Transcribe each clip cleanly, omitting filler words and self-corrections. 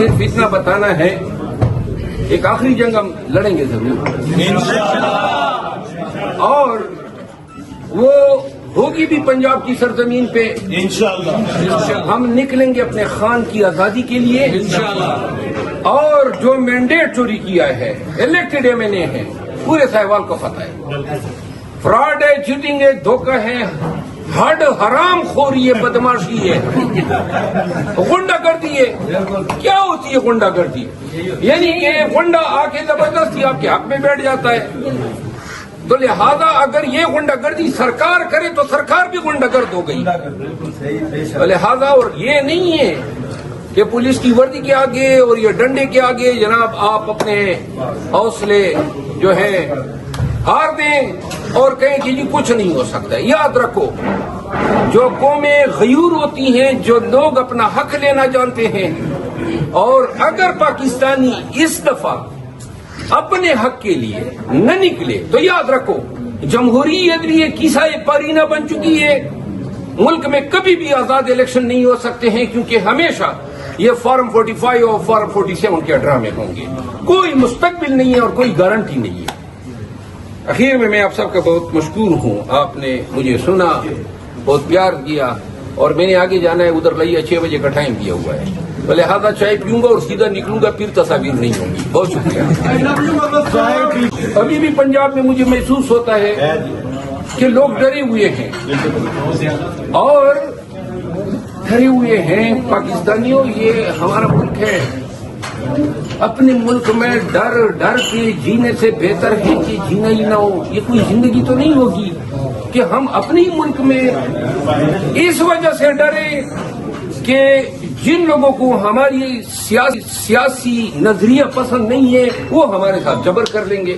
صرف اتنا بتانا ہے، ایک آخری جنگ ہم لڑیں گے ضرور انشاءاللہ، اور وہ ہوگی بھی پنجاب کی سرزمین پہ انشاءاللہ۔ ہم نکلیں گے اپنے خان کی آزادی کے لیے انشاءاللہ، اور جو مینڈیٹ چوری کیا ہے، الیکٹڈ ایم این اے ہے، پورے سہوال کو پتہ ہے، فراڈ ہے، چیٹنگ ہے، دھوکہ ہے، ہڈ حرام خوری ہے، بدماشی ہے، غنڈہ گردی ہے۔ کیا ہوتی ہے غنڈہ گردی؟ یعنی یہ غنڈہ آ کے زبردستی آپ کے حق میں بیٹھ جاتا ہے، تو لہذا اگر یہ غنڈہ گردی سرکار کرے تو سرکار بھی غنڈہ گرد ہو گئی، لہذا اور یہ نہیں ہے کہ پولیس کی وردی کے آگے اور یہ ڈنڈے کے آگے جناب آپ اپنے حوصلے جو ہے ہار دیں اور کہیں کہ جی کچھ نہیں ہو سکتا۔ یاد رکھو، جو قومیں غیور ہوتی ہیں، جو لوگ اپنا حق لینا جانتے ہیں، اور اگر پاکستانی اس دفعہ اپنے حق کے لیے نہ نکلے تو یاد رکھو جمہوریت بھی ایک کیسہ پارینہ بن چکی ہے۔ ملک میں کبھی بھی آزاد الیکشن نہیں ہو سکتے ہیں، کیونکہ ہمیشہ یہ فارم 45 اور فارم 47 کے ڈرامے ہوں گے، کوئی مستقبل نہیں ہے اور کوئی گارنٹی نہیں ہے۔ اخیر میں آپ سب کا بہت مشکور ہوں، آپ نے مجھے سنا، بہت پیار دیا، اور میں نے آگے جانا ہے، ادھر لئیے 6 بجے کا ٹائم دیا ہوا ہے، تو لہٰذا چائے پیوں گا اور سیدھا نکلوں گا، پھر تصاویر نہیں ہوں گی۔ بہت شکریہ۔ ابھی بھی پنجاب میں مجھے محسوس ہوتا ہے کہ لوگ ڈرے ہوئے ہیں، اور ڈرے ہوئے ہیں پاکستانیوں، یہ ہمارا ملک ہے، اپنے ملک میں ڈر کے جینے سے بہتر ہے کہ جینا ہی نہ ہو۔ یہ کوئی زندگی تو نہیں ہوگی کہ ہم اپنے ہی ملک میں اس وجہ سے ڈرے کہ جن لوگوں کو ہماری سیاسی نظریہ پسند نہیں ہے وہ ہمارے ساتھ جبر کر لیں گے۔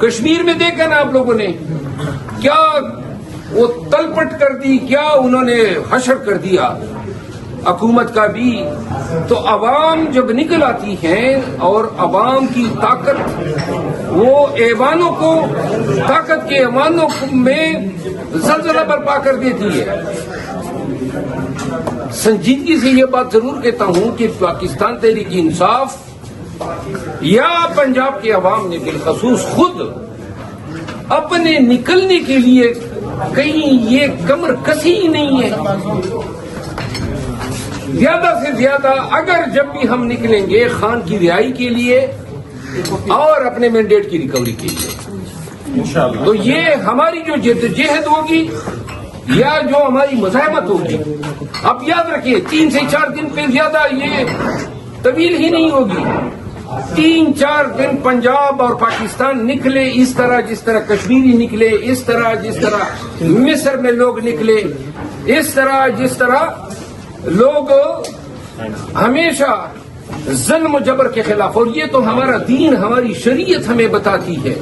کشمیر میں دیکھا نا آپ لوگوں نے کیا وہ تلپٹ کر دی، کیا انہوں نے حشر کر دیا حکومت کا بھی۔ تو عوام جب نکل آتی ہیں اور عوام کی طاقت وہ ایوانوں کو، طاقت کے ایوانوں میں زلزلہ برپا کر دیتی ہے۔ سنجیدگی سے یہ بات ضرور کہتا ہوں کہ پاکستان تحریک انصاف یا پنجاب کے عوام نے بالخصوص خود اپنے نکلنے کے لیے کہیں یہ کمر کسی ہی نہیں ہے۔ زیادہ سے زیادہ اگر جب بھی ہم نکلیں گے خان کی رہائی کے لیے اور اپنے مینڈیٹ کی ریکوری کے لیے، تو یہ ہماری جو جدوجہد ہوگی یا جو ہماری مزاحمت ہوگی، اب یاد رکھیے 3 سے 4 دن پہ زیادہ یہ طویل ہی نہیں ہوگی۔ 3-4 دن پنجاب اور پاکستان نکلے اس طرح جس طرح کشمیری نکلے، اس طرح جس طرح مصر میں لوگ نکلے، اس طرح جس طرح لوگ ہمیشہ ظلم و جبر کے خلاف، اور یہ تو ہمارا دین، ہماری شریعت ہمیں بتاتی ہے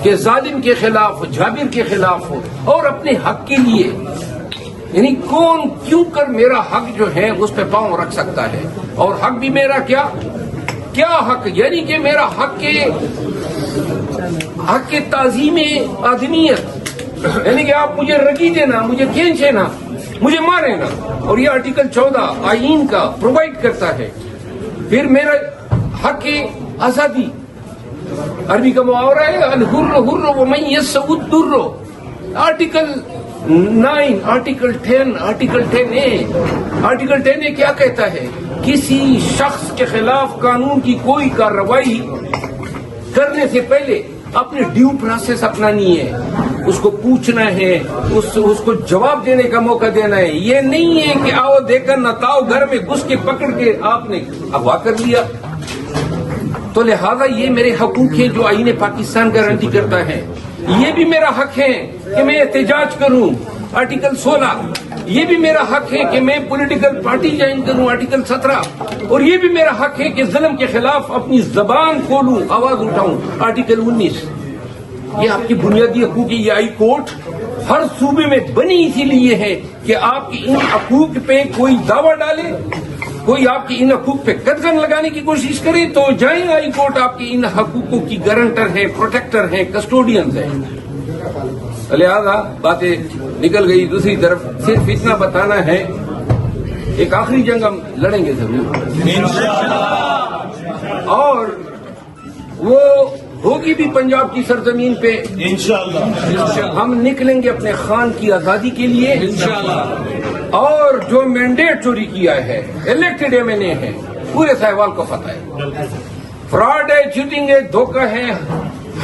کہ ظالم کے خلاف، جابر کے خلاف اور اپنے حق کے لیے، یعنی کون کیوں کر میرا حق جو ہے اس پہ پاؤں رکھ سکتا ہے، اور حق بھی میرا کیا حق، یعنی کہ میرا حق کے تعظیم آدمیت، یعنی کہ آپ مجھے رگی دینا، مجھے کھینچے نا، مجھے مارے نا، اور یہ آرٹیکل 14 آئین کا پرووائڈ کرتا ہے۔ پھر میرا حق آزادی، عربی کا محاورہ ہے الحر حر ومن یسع الضر، آرٹیکل 9، آرٹیکل 10، آرٹیکل 10A کیا کہتا ہے؟ کسی شخص کے خلاف قانون کی کوئی کارروائی کرنے سے پہلے اپنے ڈیو پروسیس اپنانی ہے، اس کو پوچھنا ہے، اس کو جواب دینے کا موقع دینا ہے۔ یہ نہیں ہے کہ آؤ دیکھر نہ تاؤ گھر میں گھس کے پکڑ کے آپ نے اغوا کر لیا۔ تو لہذا یہ میرے حقوق ہیں جو آئین پاکستان گارنٹی کرتا ہے۔ یہ بھی میرا حق ہے کہ میں احتجاج کروں، آرٹیکل 16، یہ بھی میرا حق ہے کہ میں پولیٹیکل پارٹی جوائن کروں، آرٹیکل 17، اور یہ بھی میرا حق ہے کہ ظلم کے خلاف اپنی زبان کھولوں، آواز اٹھاؤں، آرٹیکل 19۔ یہ آپ کی بنیادی حقوق ہے۔ یہ آئی کورٹ ہر صوبے میں بنی اسی لیے ہے کہ آپ کی ان حقوق پہ کوئی دعویٰ ڈالے، کوئی آپ کی ان حقوق پہ قدغن لگانے کی کوشش کرے تو جائیں ہائی کورٹ آپ کی ان حقوقوں کی گارنٹر ہے، پروٹیکٹر ہے، کسٹوڈینز ہیں۔ لہذا باتیں نکل گئی دوسری طرف، صرف اتنا بتانا ہے ایک آخری جنگ ہم لڑیں گے ضرور انشاءاللہ۔ ہوگی بھی پنجاب کی سرزمین پہ انشاءاللہ ہم نکلیں گے اپنے خان کی آزادی کے لیے انشاءاللہ. اور جو مینڈیٹ چوری کیا ہے الیکٹڈ ایم این اے ہے پورے سہوال کو پتہ ہے. فراڈ ہے, چیٹنگ ہے, دھوکہ ہے,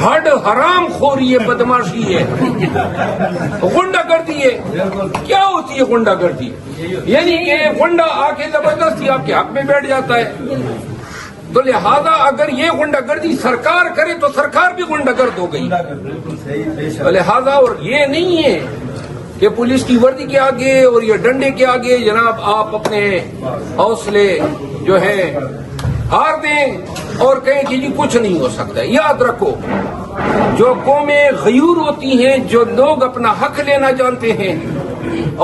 ہڈ حرام خوری ہے, بدماشی ہے, غنڈہ گردی ہے. کیا ہوتی ہے غنڈہ گردی؟ یعنی کہ غنڈہ آ کے زبردستی آپ کے حق میں بیٹھ جاتا ہے. تو لہذا اگر یہ غنڈہ گردی سرکار کرے تو سرکار بھی غنڈہ گرد ہو گئی. لہذا اور یہ نہیں ہے کہ پولیس کی وردی کے آگے اور یہ ڈنڈے کے آگے جناب آپ اپنے حوصلے جو ہے ہار دیں اور کہیں کہ جی کچھ نہیں ہو سکتا. یاد رکھو, جو قومیں غیور ہوتی ہیں, جو لوگ اپنا حق لینا جانتے ہیں,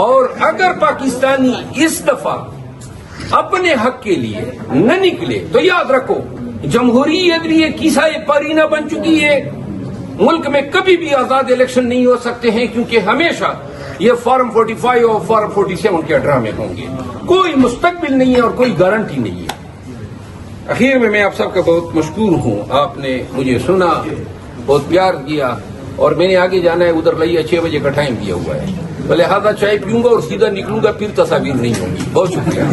اور اگر پاکستانی اس دفعہ اپنے حق کے لیے نہ نکلے تو یاد رکھو جمہوریت بھی ایک کیسہ پارینہ بن چکی ہے. ملک میں کبھی بھی آزاد الیکشن نہیں ہو سکتے ہیں کیونکہ ہمیشہ یہ فارم 45 اور فارم 47 کے ڈرامے ہوں گے. کوئی مستقبل نہیں ہے اور کوئی گارنٹی نہیں ہے. اخیر میں آپ سب کا بہت مشکور ہوں. آپ نے مجھے سنا, بہت پیار کیا, اور میں نے آگے جانا ہے ادھر لئیے 6 بجے کا ٹائم دیا ہوا ہے. لہٰذا چائے پیوں گا اور سیدھا نکلوں گا, پھر تصاویر نہیں ہوگی. بہت شکریہ.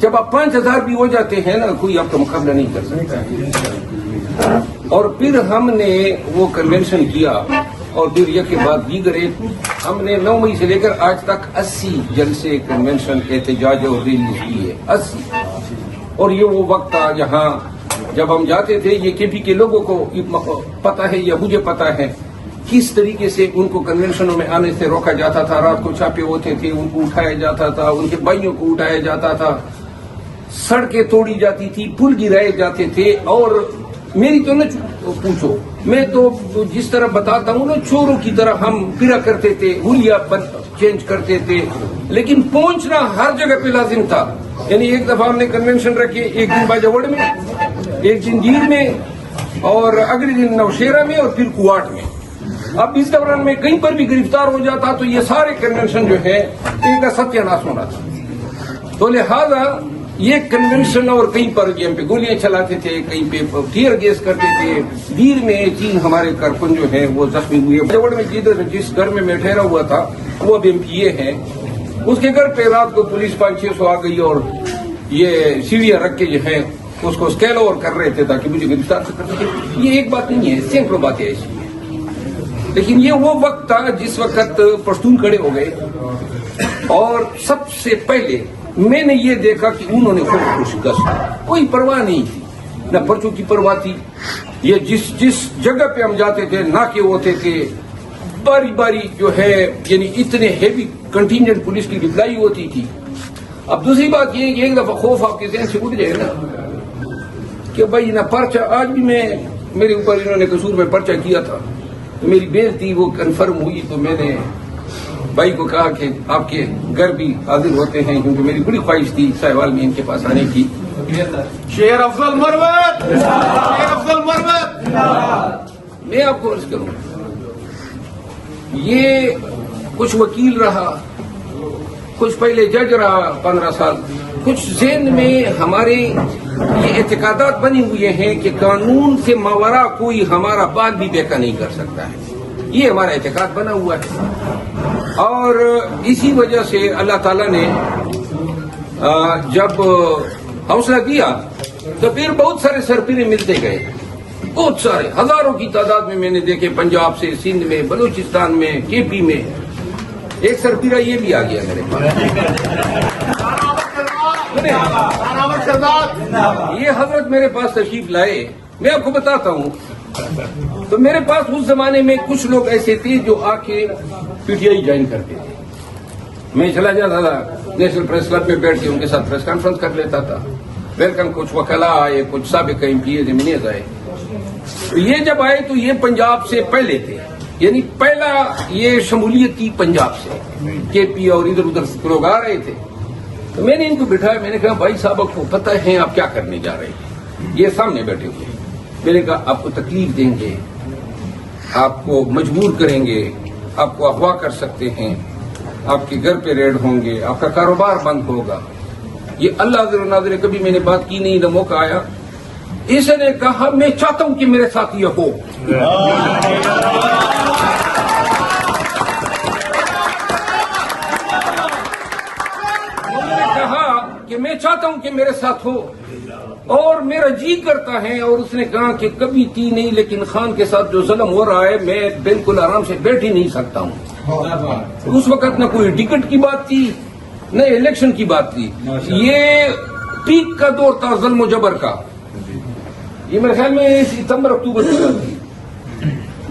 جب آپ 5000 بھی ہو جاتے ہیں نا, کوئی آپ کا مقابلہ نہیں کر سکتا. اور پھر ہم نے وہ کنونشن کیا, اور پھر یہ کے بعد دیگر ہم نے 9 مئی سے لے کر آج تک 80 جلسے کنونشن احتجاج اور ریلیز کی ہے. 80. اور یہ وہ وقت تھا جہاں جب ہم جاتے تھے, یہ کے پی کے لوگوں کو پتہ ہے یا مجھے پتہ ہے کس طریقے سے ان کو کنونشنوں میں آنے سے روکا جاتا تھا. رات کو چھاپے ہوتے تھے, ان کو اٹھایا جاتا تھا, ان کے بھائیوں کو اٹھایا جاتا تھا, سڑکیں توڑی جاتی تھی, پل گرائے جاتے تھے. اور میری تو نہ پوچھو, میں تو جس طرح بتاتا ہوں نا, چوروں کی طرح ہم پھرا کرتے تھے, ہولیا چینج کرتے تھے, لیکن پہنچنا ہر جگہ پہ لازم تھا. یعنی ایک دفعہ ہم نے کنونشن رکھے, ایک دن باجوڑ میں, ایک دن گیر میں, اور اگلے دن نوشیرہ میں, اور پھر کوٹ میں. اب اس دوران میں کہیں پر بھی گرفتار ہو جاتا تو یہ سارے کنونشن جو ہے ایک ستیہ ناش ہونا تھا. تو لہذا یہ کنونشن, اور کہیں پر ہم پہ گولیاں چلاتے تھے, کہیں پہ ٹیئر گیس کرتے تھے. دیر میں 3 ہمارے کارکن جو ہیں وہ زخمی ہوئے. جوڑ میں جس گھر میں ٹھہرا ہوا تھا وہ اب MP ہیں, اس کے گھر پہ رات کو پولیس 500-600 آ گئی, اور یہ سیڑھیاں رکھ کے جو ہے اس کو اسکیل اوور کر رہے تھے تاکہ مجھے گرفتار کر سکے. یہ ایک بات نہیں ہے, سینکڑوں باتیں ایسی ہیں. لیکن یہ وہ وقت تھا جس وقت پشتون کھڑے ہو گئے, اور سب سے پہلے میں نے یہ دیکھا کہ انہوں نے خود کوئی پرواہ نہیں تھی, نہ پرچوں کی پرواہ تھی. یہ جس جگہ پہ ہم جاتے تھے ناکے ہوتے تھے, باری باری جو ہے, یعنی اتنے ہیوی کنٹینجنٹ پولیس کی ڈپلائی ہوتی تھی. اب دوسری بات یہ کہ ایک دفعہ خوف آپ کے ذہن سے اٹھ جائے نا کہ بھائی نہ پرچہ, آج بھی میرے اوپر انہوں نے قصور میں پرچہ کیا تھا, میری بےعزتی وہ کنفرم ہوئی, تو میں نے بھائی کو کہا کہ آپ کے گھر بھی حاضر ہوتے ہیں, کیونکہ میری بڑی خواہش تھی سہوال میں ان کے پاس آنے کی. شیر افضل مروت, شیر افضل مروت. میں آپ کو عرض کروں, یہ کچھ وکیل رہا, کچھ پہلے جج رہا 15 سال, کچھ ذہن میں ہمارے یہ اعتقادات بنے ہوئے ہیں کہ قانون سے ماورا کوئی ہمارا بات بھی بیکا نہیں کر سکتا ہے. یہ ہمارا اعتقاد بنا ہوا ہے, اور اسی وجہ سے اللہ تعالیٰ نے جب حوصلہ دیا تو پھر بہت سارے سرپیرے ملتے گئے, بہت سارے, ہزاروں کی تعداد میں نے دیکھے, پنجاب سے, سندھ میں, بلوچستان میں, KP میں. ایک سرپیرا یہ بھی آ گیا میرے پاس. یہ حضرت میرے پاس تشریف لائے, میں آپ کو بتاتا ہوں. تو میرے پاس اس زمانے میں کچھ لوگ ایسے تھے جو آ کے PTI جوائن کرتے تھے. میں چلا جاتا تھا نیشنل پریس کلب میں بیٹھ کے ان کے ساتھ پریس کانفرنس کر لیتا تھا. ویلکم, کچھ وکلا آئے, کچھ سابق MPs MNAs آئے. یہ جب آئے تو یہ پنجاب سے پہلے تھے, یعنی پہلا یہ شمولیت تھی پنجاب سے. KP اور ادھر ادھر لوگ آ رہے تھے. تو میں نے ان کو بٹھایا, میں نے کہا بھائی صاحب آپ کو پتہ ہے آپ کیا کرنے جا رہے ہیں. یہ سامنے بیٹھے ہوئے ہیں. میں نے کہا آپ کو تکلیف دیں گے, آپ کو مجبور کریں گے, آپ کو اغوا کر سکتے ہیں, آپ کے گھر پہ ریڈ ہوں گے, آپ کا کاروبار بند ہوگا. یہ اللہ حاضر و ناظر, کبھی میں نے بات کی نہیں, نہ موقع آیا. اس نے کہا میں چاہتا ہوں کہ میرے ساتھ یہ ہو. انہوں نے کہا کہ میں چاہتا ہوں کہ میرے ساتھ ہو اور میرا جی کرتا ہے. اور اس نے کہا کہ کبھی تھی نہیں لیکن خان کے ساتھ جو ظلم ہو رہا ہے میں بالکل آرام سے بیٹھ ہی نہیں سکتا ہوں. اس وقت نہ کوئی ٹکٹ کی بات تھی نہ الیکشن کی بات تھی. یہ پیک کا دور تھا ظلم و جبر کا. یہ میرے خیال میں ستمبر اکتوبر کی بات تھی,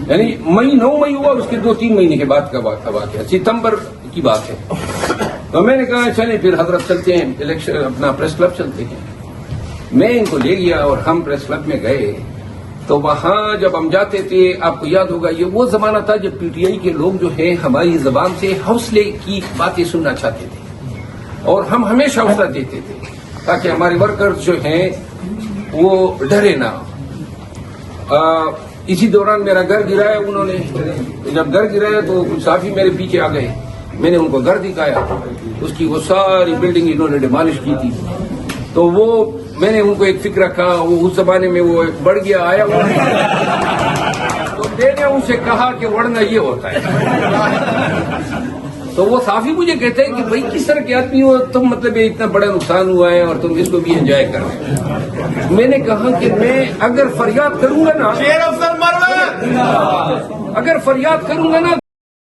یعنی مئی 9 مئی ہوا, اس کے 2-3 مہینے کے بعد کا واقعہ ستمبر کی بات ہے. تو میں نے کہا چلیں پھر حضرت چلتے ہیں الیکشن اپنا پریس کلب چلتے ہیں. میں ان کو لے گیا اور ہم پریس کلب میں گئے. تو وہاں جب ہم جاتے تھے, آپ کو یاد ہوگا یہ وہ زمانہ تھا جب پی ٹی آئی کے لوگ جو ہیں ہماری زبان سے حوصلے کی باتیں سننا چاہتے تھے اور ہم ہمیشہ حوصلہ دیتے تھے تاکہ ہمارے ورکرز جو ہیں وہ ڈرے نہ. اسی دوران میرا گھر گرایا انہوں نے. جب گھر گرایا تو کچھ صحافی میرے پیچھے آ گئے. میں نے ان کو گھر دکھایا, اس کی وہ ساری بلڈنگ انہوں نے ڈیمالش کی تھی. تو وہ میں نے ان کو ایک فکر رکھا, وہ اس زمانے میں وہ بڑھ گیا آیا ہوا تو میں نے ان سے کہا کہ وڑنا یہ ہوتا ہے. تو وہ صحافی مجھے کہتے ہیں کہ بھائی کس طرح کے آدمی ہو تم, مطلب یہ اتنا بڑا نقصان ہوا ہے اور تم اس کو بھی انجوائے کر رہے ہیں. میں نے کہا کہ میں اگر فریاد کروں گا نا, شیر افضل مروت اگر فریاد کروں گا نا